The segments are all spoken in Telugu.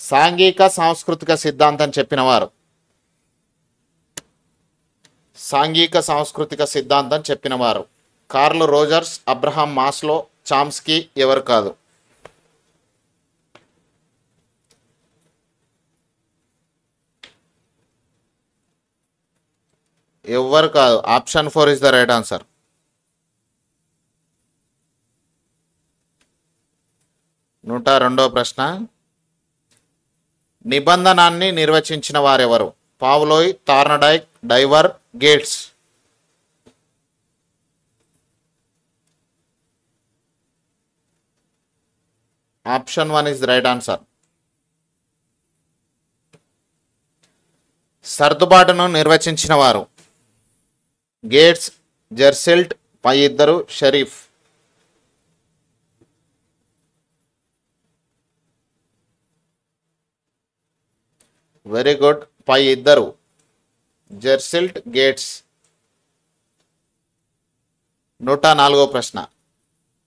సాంఘిక సాంస్కృతిక సిద్ధాంతం చెప్పినవారు. సాంఘిక సాంస్కృతిక సిద్ధాంతం చెప్పినవారు Carl Rogers, Abraham Maslow, Chomsky ఎవరు కాదు. ఎవరు కాదు. Option 4 is the right answer. నూట రెండవ ప్రశ్న. నిబంధనాన్ని నిర్వచించిన వారెవరు? పావ్లోయ్, థార్నడైక్, డైవర్, Gates. Option 1 is the right answer. సర్దుబాటును నిర్వచించిన వారు గేట్స్, జెర్సిల్ట్, పై ఇద్దరు షరీఫ్. Very good. పై ఇద్దరు జెర్సిల్ట్, గేట్స్. 104వ ప్రశ్న.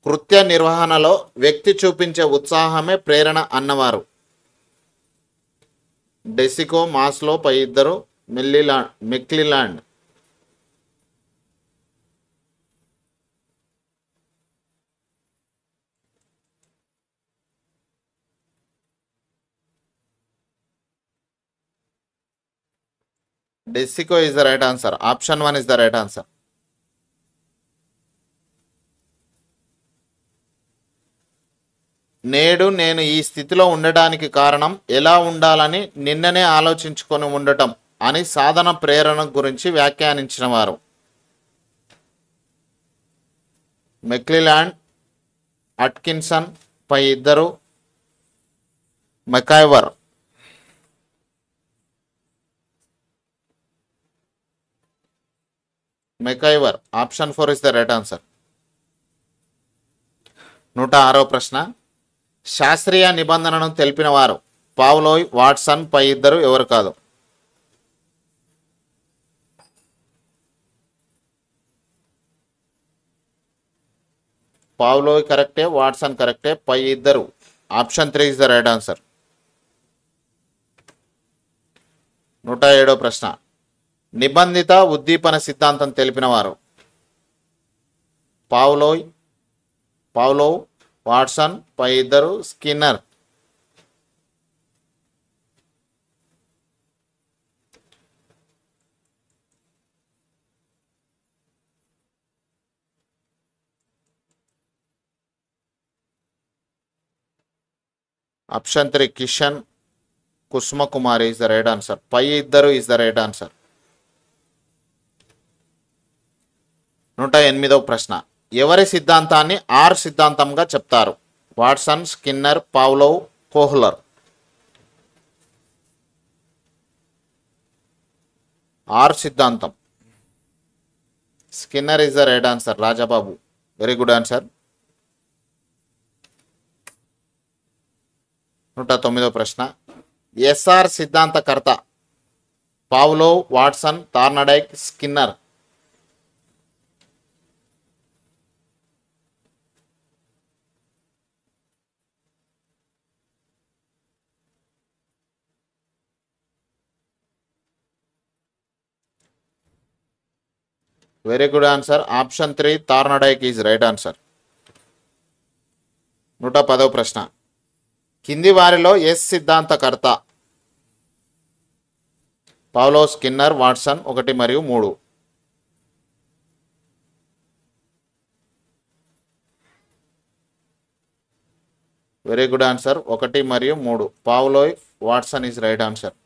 కృత్య నిర్వహణలో వ్యక్తి చూపించే ఉత్సాహమే ప్రేరణ అన్నవారు? డెసికో, మాస్లో, పై ఇద్దరు మెక్లిలాండ్. డెసికో is the right answer. Option 1 is the right answer. నేడు నేను ఈ స్థితిలో ఉండడానికి కారణం ఎలా ఉండాలని నిన్ననే ఆలోచించుకొని ఉండటం అని సాధన ప్రేరణ గురించి వ్యాఖ్యానించిన వారు మెక్లిలాండ్, అట్కిన్సన్, పై ఇద్దరు MacIver. MacIver. Option 4 is the right answer. 106వ ప్రశ్న. శాస్త్రీయ నిబంధనను తెలిపిన వారు పావ్లోయ్, వాట్సన్, పై ఇద్దరు ఎవరు కాదు? పావ్లోయ్ కరెక్టే, వాట్సన్ కరెక్టే, పై ఇద్దరు. Option 3 is the right answer. 107వ ప్రశ్న. నిబంధిత ఉద్దీపన సిద్ధాంతం తెలిపిన వారు పావ్లోయ్, వాట్సన్, పై ఇద్దరు Skinner. Option 3 Kishan Kusumakumari is the right answer. పై ఇద్దరు ఇస్ ద రైట్ ఆన్సర్. 108వ ప్రశ్న. ఎవరి సిద్ధాంతాన్ని ఆర్ సిద్ధాంతంగా చెప్తారు? Watson, Skinner, Pavlov, Kohler. R సిద్ధాంతం. Skinner is the right answer. Rajababu, very good answer. 109వ ప్రశ్న. ఎస్ఆర్ సిద్ధాంతకర్త Pavlov, Watson, Thorndike, Skinner. Very good answer. Option 3 Thorndike is right answer. 110వ ప్రశ్న. కింది వారిలో ఎస్ సిద్ధాంతకర్త పావ్లోవ్, స్కిన్నర్, వాట్సన్ 1 మరియు 3. Very good answer. 1 మరియు 3 Pavlov, Watson is right answer.